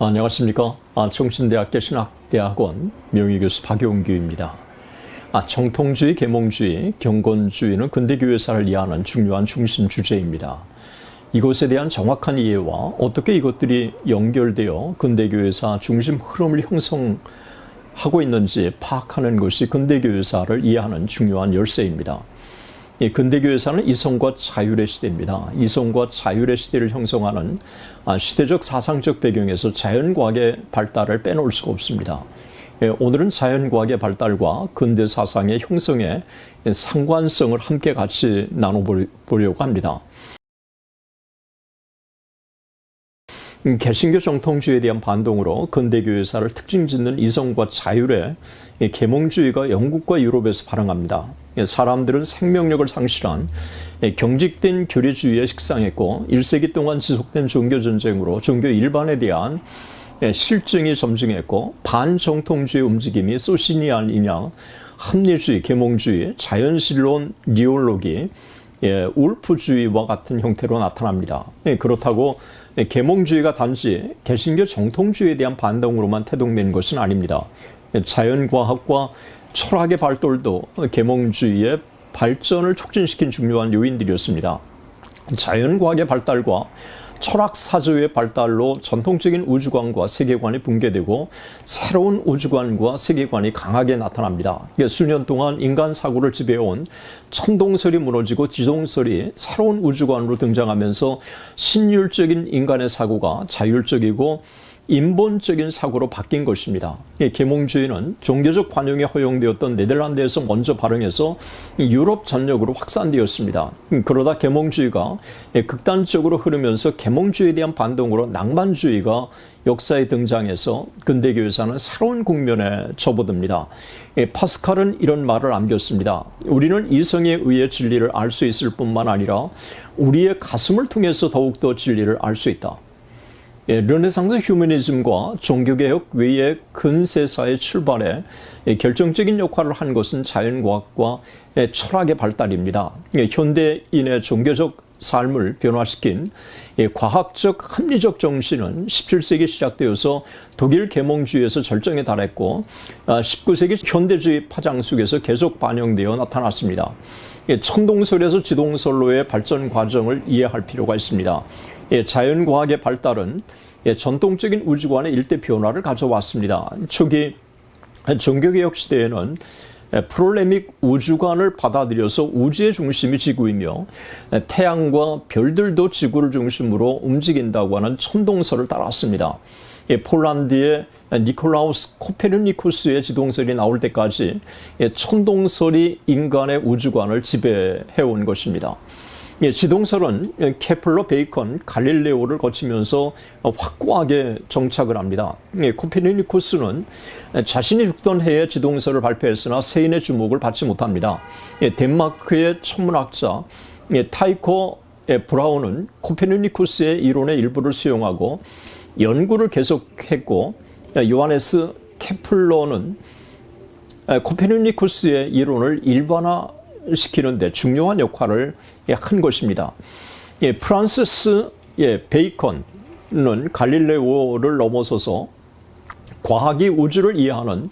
안녕하십니까. 정신대학교 신학대학원 명예교수 박용규입니다. 정통주의, 계몽주의, 경건주의는 근대교회사를 이해하는 중요한 중심 주제입니다. 이것에 대한 정확한 이해와 어떻게 이것들이 연결되어 근대교회사 중심 흐름을 형성하고 있는지 파악하는 것이 근대교회사를 이해하는 중요한 열쇠입니다. 근대교회사는 이성과 자율의 시대입니다. 이성과 자율의 시대를 형성하는 시대적 사상적 배경에서 자연과학의 발달을 빼놓을 수가 없습니다. 오늘은 자연과학의 발달과 근대 사상의 형성의 상관성을 함께 같이 나눠보려고 합니다. 개신교 정통주의에 대한 반동으로 근대교회사를 특징짓는 이성과 자율의 계몽주의가 영국과 유럽에서 발흥합니다. 사람들은 생명력을 상실한 경직된 교리주의에 식상했고 1세기 동안 지속된 종교전쟁으로 종교 일반에 대한 실증이 점증했고 반정통주의 움직임이 소시니안이냐 합리주의, 계몽주의, 자연신론, 니올로기, 울프주의와 같은 형태로 나타납니다. 그렇다고 계몽주의가 단지 개신교 정통주의에 대한 반동으로만 태동된 것은 아닙니다. 자연과학과 철학의 발달도 계몽주의의 발전을 촉진시킨 중요한 요인들이었습니다. 자연과학의 발달과 철학사조의 발달로 전통적인 우주관과 세계관이 붕괴되고 새로운 우주관과 세계관이 강하게 나타납니다. 수년 동안 인간 사고를 지배해온 천동설이 무너지고 지동설이 새로운 우주관으로 등장하면서 신율적인 인간의 사고가 자율적이고 인본적인 사고로 바뀐 것입니다. 계몽주의는 종교적 관용에 허용되었던 네덜란드에서 먼저 발흥해서 유럽 전역으로 확산되었습니다. 그러다 계몽주의가 극단적으로 흐르면서 계몽주의에 대한 반동으로 낭만주의가 역사에 등장해서 근대교회사는 새로운 국면에 접어듭니다. 파스칼은 이런 말을 남겼습니다. 우리는 이성에 의해 진리를 알 수 있을 뿐만 아니라 우리의 가슴을 통해서 더욱더 진리를 알 수 있다. 르네상스 휴머니즘과 종교개혁 외의 근세사의 출발에 결정적인 역할을 한 것은 자연과학과 철학의 발달입니다. 현대인의 종교적 삶을 변화시킨 과학적 합리적 정신은 17세기 시작되어서 독일 계몽주의에서 절정에 달했고 19세기 현대주의 파장 속에서 계속 반영되어 나타났습니다. 천동설에서 지동설로의 발전 과정을 이해할 필요가 있습니다. 자연과학의 발달은 전통적인 우주관의 일대 변화를 가져왔습니다. 초기 종교개혁 시대에는 프롤레믹 우주관을 받아들여서 우주의 중심이 지구이며 태양과 별들도 지구를 중심으로 움직인다고 하는 천동설을 따랐습니다. 폴란드의 니콜라우스 코페르니쿠스의 지동설이 나올 때까지 천동설이 인간의 우주관을 지배해온 것입니다. 지동설은 케플러, 베이컨, 갈릴레오를 거치면서 확고하게 정착을 합니다. 코페르니쿠스는 자신이 죽던 해에 지동설을 발표했으나 세인의 주목을 받지 못합니다. 덴마크의 천문학자 타이코 브라운은 코페르니쿠스의 이론의 일부를 수용하고 연구를 계속했고 요하네스 케플러는 코페르니쿠스의 이론을 일반화시키는데 중요한 역할을 한 것입니다. 프란시스 베이컨은 갈릴레오를 넘어서서 과학이 우주를 이해하는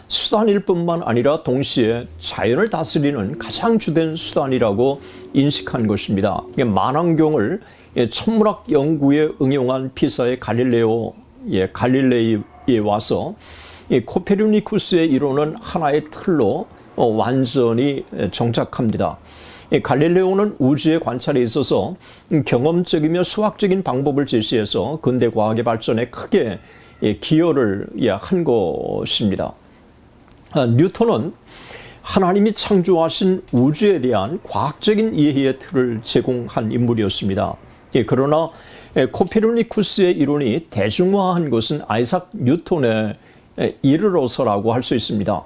수단일 뿐만 아니라 동시에 자연을 다스리는 가장 주된 수단이라고 인식한 것입니다. 만왕경을 천문학 연구에 응용한 피사의 갈릴레이에 와서 코페르니쿠스의 이론은 하나의 틀로 완전히 정착합니다. 갈릴레오는 우주의 관찰에 있어서 경험적이며 수학적인 방법을 제시해서 근대 과학의 발전에 크게 기여를 한 것입니다. 뉴턴은 하나님이 창조하신 우주에 대한 과학적인 이해의 틀을 제공한 인물이었습니다. 그러나 코페르니쿠스의 이론이 대중화한 것은 아이삭 뉴턴에 이르러서라고 할 수 있습니다.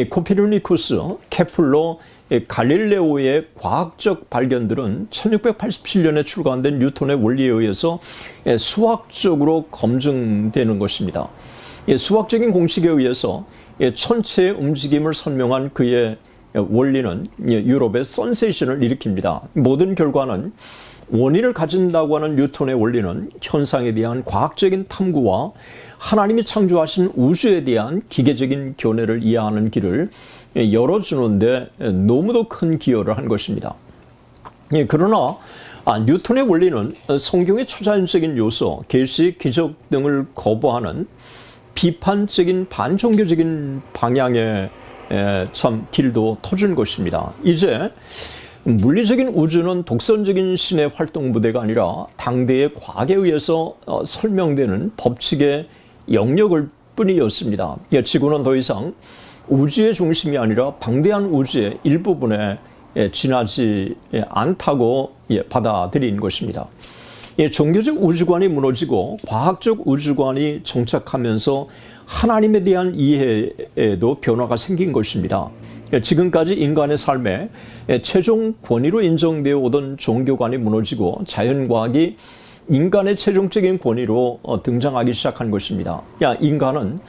코페르니쿠스, 케플러, 갈릴레오의 과학적 발견들은 1687년에 출간된 뉴턴의 원리에 의해서 수학적으로 검증되는 것입니다. 수학적인 공식에 의해서 천체의 움직임을 설명한 그의 원리는 유럽의 센세이션을 일으킵니다. 모든 결과는 원인을 가진다고 하는 뉴턴의 원리는 현상에 대한 과학적인 탐구와 하나님이 창조하신 우주에 대한 기계적인 견해를 이해하는 길을 열어주는데 너무도 큰 기여를 한 것입니다. 그러나 뉴턴의 원리는 성경의 초자연적인 요소, 계시, 기적 등을 거부하는 비판적인 반종교적인 방향의 참 길도 터준 것입니다. 이제 물리적인 우주는 독선적인 신의 활동 무대가 아니라 당대의 과학에 의해서 설명되는 법칙의 영역일 뿐이었습니다. 지구는 더 이상 우주의 중심이 아니라 방대한 우주의 일부분에 지나지 않다고 받아들인 것입니다. 종교적 우주관이 무너지고 과학적 우주관이 정착하면서 하나님에 대한 이해에도 변화가 생긴 것입니다. 지금까지 인간의 삶에 최종 권위로 인정되어 오던 종교관이 무너지고 자연과학이 인간의 최종적인 권위로 등장하기 시작한 것입니다. 인간은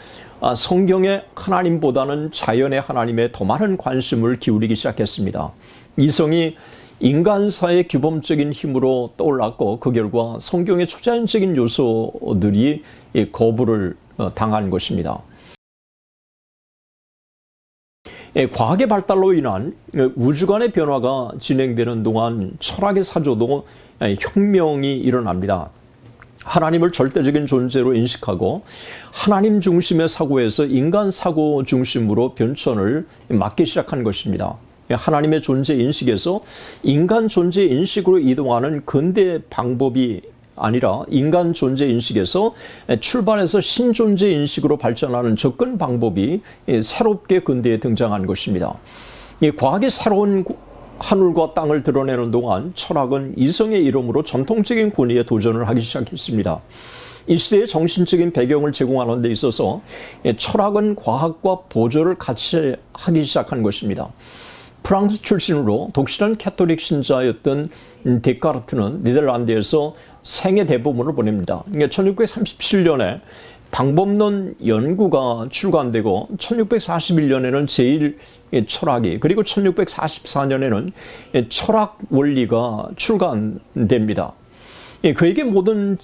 성경의 하나님보다는 자연의 하나님에 더 많은 관심을 기울이기 시작했습니다. 이성이 인간사의 규범적인 힘으로 떠올랐고 그 결과 성경의 초자연적인 요소들이 거부를 당한 것입니다. 과학의 발달로 인한 우주관의 변화가 진행되는 동안 철학의 사조도 혁명이 일어납니다. 하나님을 절대적인 존재로 인식하고 하나님 중심의 사고에서 인간 사고 중심으로 변천을 맞기 시작한 것입니다. 하나님의 존재 인식에서 인간 존재 인식으로 이동하는 근대 방법이 아니라 인간 존재 인식에서 출발해서 신존재 인식으로 발전하는 접근 방법이 새롭게 근대에 등장한 것입니다. 과학이 새로운 하늘과 땅을 드러내는 동안 철학은 이성의 이름으로 전통적인 권위에 도전을 하기 시작했습니다. 이 시대의 정신적인 배경을 제공하는 데 있어서 철학은 과학과 보조를 같이 하기 시작한 것입니다. 프랑스 출신으로 독실한 캐톨릭 신자였던 데카르트는 네덜란드에서 생애 대부분을 보냅니다. 1637년에 방법론 연구가 출간되고 1641년에는 제1철학이 그리고 1644년에는 철학 원리가 출간됩니다. 그에게 모든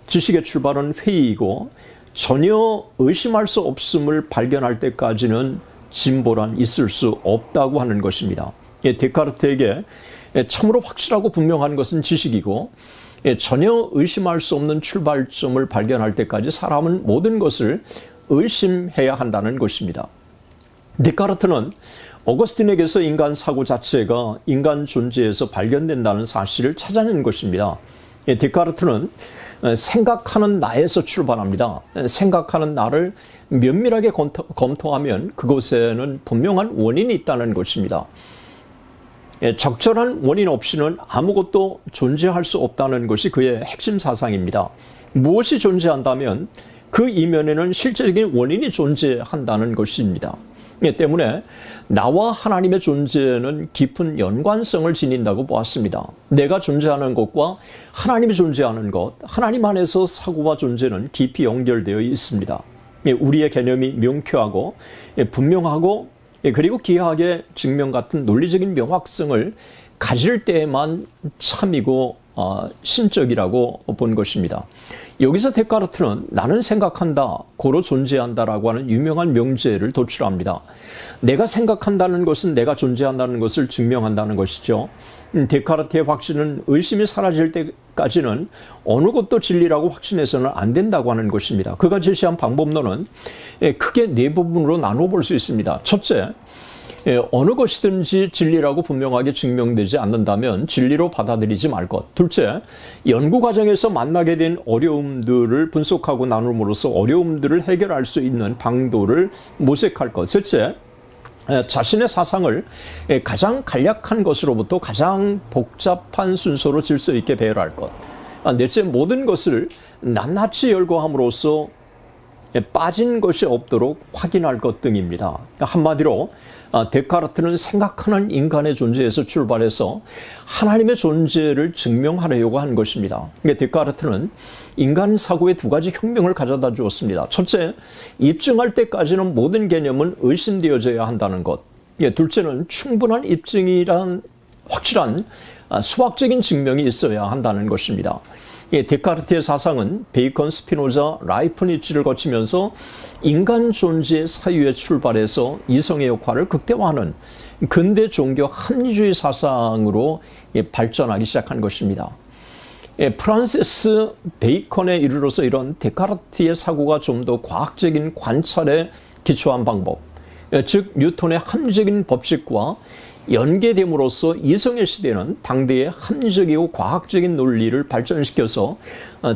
지식의 출발은 회의이고 전혀 의심할 수 없음을 발견할 때까지는 진보란 있을 수 없다고 하는 것입니다. 데카르트에게 참으로 확실하고 분명한 것은 지식이고 전혀 의심할 수 없는 출발점을 발견할 때까지 사람은 모든 것을 의심해야 한다는 것입니다. 데카르트는 어거스틴에게서 인간 사고 자체가 인간 존재에서 발견된다는 사실을 찾아낸 것입니다. 데카르트는 생각하는 나에서 출발합니다. 생각하는 나를 면밀하게 검토하면 그곳에는 분명한 원인이 있다는 것입니다. 적절한 원인 없이는 아무것도 존재할 수 없다는 것이 그의 핵심 사상입니다. 무엇이 존재한다면 그 이면에는 실제적인 원인이 존재한다는 것입니다. 때문에 나와 하나님의 존재는 깊은 연관성을 지닌다고 보았습니다. 내가 존재하는 것과 하나님이 존재하는 것, 하나님 안에서 사고와 존재는 깊이 연결되어 있습니다. 우리의 개념이 명쾌하고 분명하고 그리고 기하학의 증명 같은 논리적인 명확성을 가질 때에만 참이고 신적이라고 본 것입니다. 여기서 데카르트는 나는 생각한다, 고로 존재한다라고 하는 유명한 명제를 도출합니다. 내가 생각한다는 것은 내가 존재한다는 것을 증명한다는 것이죠. 데카르트의 확신은 의심이 사라질 때까지는 어느 것도 진리라고 확신해서는 안 된다고 하는 것입니다. 그가 제시한 방법론은 크게 네 부분으로 나눠볼 수 있습니다. 첫째, 어느 것이든지 진리라고 분명하게 증명되지 않는다면 진리로 받아들이지 말 것. 둘째, 연구 과정에서 만나게 된 어려움들을 분석하고 나눔으로써 어려움들을 해결할 수 있는 방도를 모색할 것. 셋째, 자신의 사상을 가장 간략한 것으로부터 가장 복잡한 순서로 질서 있게 배열할 것. 넷째, 모든 것을 낱낱이 열거함으로써 빠진 것이 없도록 확인할 것 등입니다. 한마디로 데카르트는 생각하는 인간의 존재에서 출발해서 하나님의 존재를 증명하려고 한 것입니다. 데카르트는 인간 사고의 두 가지 혁명을 가져다 주었습니다. 첫째, 입증할 때까지는 모든 개념은 의심되어져야 한다는 것. 둘째는 충분한 입증이란 확실한 수학적인 증명이 있어야 한다는 것입니다. 데카르트의 사상은 베이컨, 스피노자, 라이프니츠를 거치면서 인간 존재의 사유에 출발해서 이성의 역할을 극대화하는 근대 종교 합리주의 사상으로 발전하기 시작한 것입니다. 프란시스 베이컨에 이르러서 이런 데카르트의 사고가 좀 더 과학적인 관찰에 기초한 방법, 즉 뉴턴의 합리적인 법칙과 연계됨으로써 이성의 시대는 당대의 합리적이고 과학적인 논리를 발전시켜서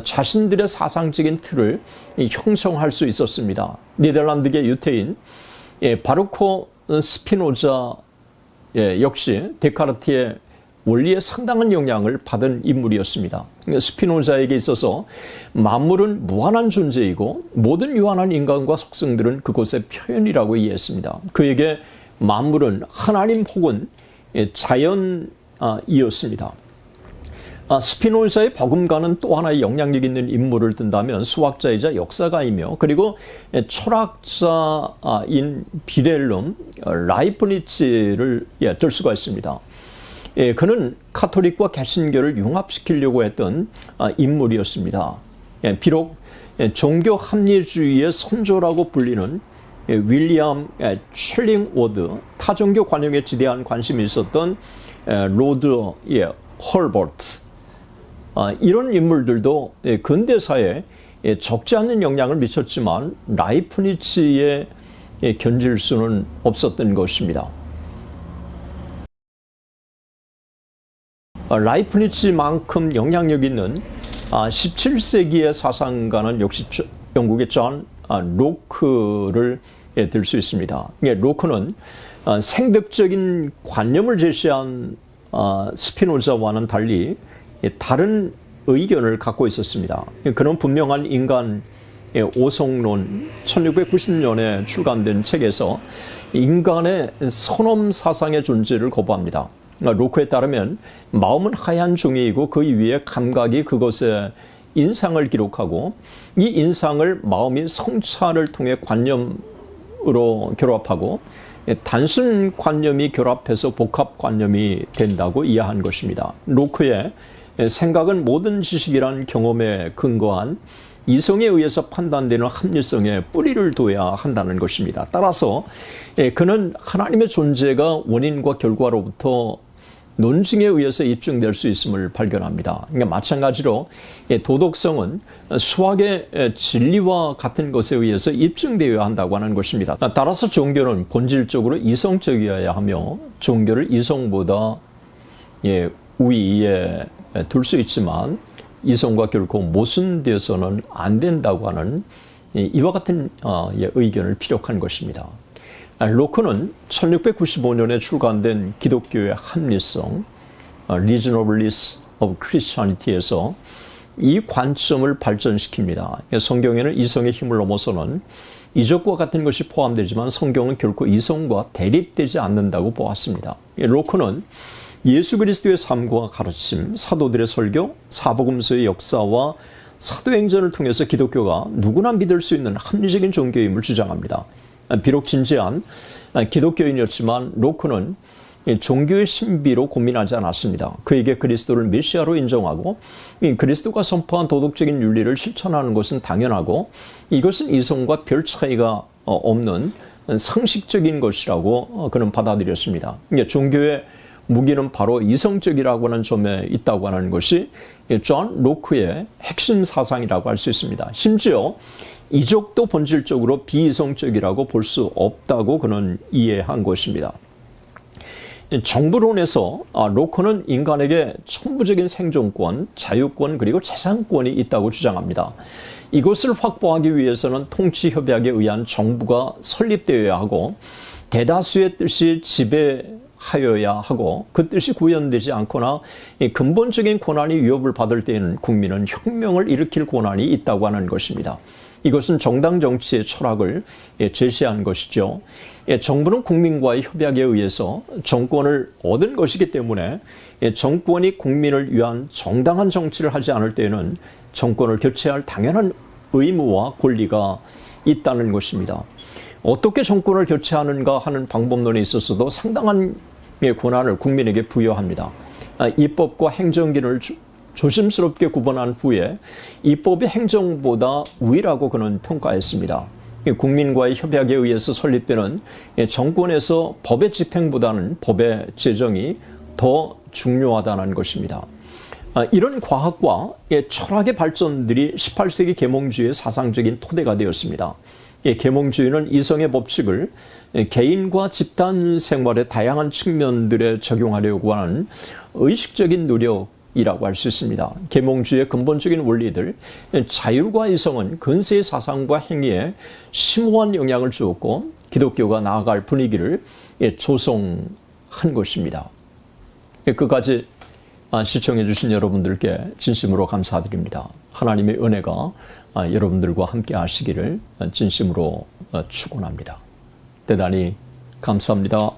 자신들의 사상적인 틀을 형성할 수 있었습니다. 네덜란드계 유태인 바르코 스피노자 역시 데카르트의 원리에 상당한 영향을 받은 인물이었습니다. 스피노자에게 있어서 만물은 무한한 존재이고 모든 유한한 인간과 속성들은 그것의 표현이라고 이해했습니다. 그에게 만물은 하나님 혹은 자연이었습니다. 스피노자의 버금가는 또 하나의 영향력 있는 인물을 든다면 수학자이자 역사가이며 그리고 철학자인 비렐름 라이프니츠를 들 수가 있습니다. 그는 카톨릭과 개신교를 융합시키려고 했던 인물이었습니다. 비록 종교 합리주의의 선조라고 불리는 윌리엄 첼링워드, 타종교 관용에 지대한 관심이 있었던 로드 헐버트, 이런 인물들도 근대사에 적지 않은 영향을 미쳤지만 라이프니츠에 견질 수는 없었던 것입니다. 라이프니츠만큼 영향력 있는 17세기의 사상가는 역시 영국의 존 로크를 들 수 있습니다. 로크는 생득적인 관념을 제시한 스피노자와는 달리 다른 의견을 갖고 있었습니다. 그는 분명한 인간 오성론 1690년에 출간된 책에서 인간의 선엄 사상의 존재를 거부합니다. 로크에 따르면 마음은 하얀 종이이고 그 위에 감각이 그것의 인상을 기록하고 이 인상을 마음이 성찰을 통해 관념으로 결합하고 단순 관념이 결합해서 복합 관념이 된다고 이해한 것입니다. 로크의 생각은 모든 지식이란 경험에 근거한 이성에 의해서 판단되는 합리성에 뿌리를 둬야 한다는 것입니다. 따라서 그는 하나님의 존재가 원인과 결과로부터 논증에 의해서 입증될 수 있음을 발견합니다. 그러니까 마찬가지로 도덕성은 수학의 진리와 같은 것에 의해서 입증되어야 한다고 하는 것입니다. 따라서 종교는 본질적으로 이성적이어야 하며 종교를 이성보다 우위에 둘 수 있지만 이성과 결코 모순되어서는 안 된다고 하는 이와 같은 의견을 피력한 것입니다. 로크는 1695년에 출간된 기독교의 합리성, Reasonableness of Christianity에서 이 관점을 발전시킵니다. 성경에는 이성의 힘을 넘어서는 이적과 같은 것이 포함되지만 성경은 결코 이성과 대립되지 않는다고 보았습니다. 로크는 예수 그리스도의 삶과 가르침, 사도들의 설교, 사복음서의 역사와 사도행전을 통해서 기독교가 누구나 믿을 수 있는 합리적인 종교임을 주장합니다. 비록 진지한 기독교인이었지만 로크는 종교의 신비로 고민하지 않았습니다. 그에게 그리스도를 메시아로 인정하고 그리스도가 선포한 도덕적인 윤리를 실천하는 것은 당연하고 이것은 이성과 별 차이가 없는 상식적인 것이라고 그는 받아들였습니다. 종교의 무기는 바로 이성적이라고 하는 점에 있다고 하는 것이 존 로크의 핵심 사상이라고 할 수 있습니다. 심지어 이적도 본질적으로 비이성적이라고 볼 수 없다고 그는 이해한 것입니다. 정부론에서 로크는 인간에게 천부적인 생존권, 자유권 그리고 재산권이 있다고 주장합니다. 이것을 확보하기 위해서는 통치협약에 의한 정부가 설립되어야 하고 대다수의 뜻이 지배하여야 하고 그 뜻이 구현되지 않거나 근본적인 권한이 위협을 받을 때에는 국민은 혁명을 일으킬 권한이 있다고 하는 것입니다. 이것은 정당 정치의 철학을 제시한 것이죠. 정부는 국민과의 협약에 의해서 정권을 얻은 것이기 때문에 정권이 국민을 위한 정당한 정치를 하지 않을 때에는 정권을 교체할 당연한 의무와 권리가 있다는 것입니다. 어떻게 정권을 교체하는가 하는 방법론에 있어서도 상당한 권한을 국민에게 부여합니다. 입법과 행정기를 조심스럽게 구분한 후에 입법이 행정보다 우위라고 그는 평가했습니다. 국민과의 협약에 의해서 설립되는 정권에서 법의 집행보다는 법의 제정이 더 중요하다는 것입니다. 이런 과학과 철학의 발전들이 18세기 계몽주의의 사상적인 토대가 되었습니다. 계몽주의는 이성의 법칙을 개인과 집단 생활의 다양한 측면들에 적용하려고 하는 의식적인 노력이라고 할 수 있습니다. 계몽주의의 근본적인 원리들, 자율과 이성은 근세의 사상과 행위에 심오한 영향을 주었고 기독교가 나아갈 분위기를 조성한 것입니다. 끝까지 시청해 주신 여러분들께 진심으로 감사드립니다. 하나님의 은혜가 여러분들과 함께 하시기를 진심으로 축원합니다. 대단히 감사합니다.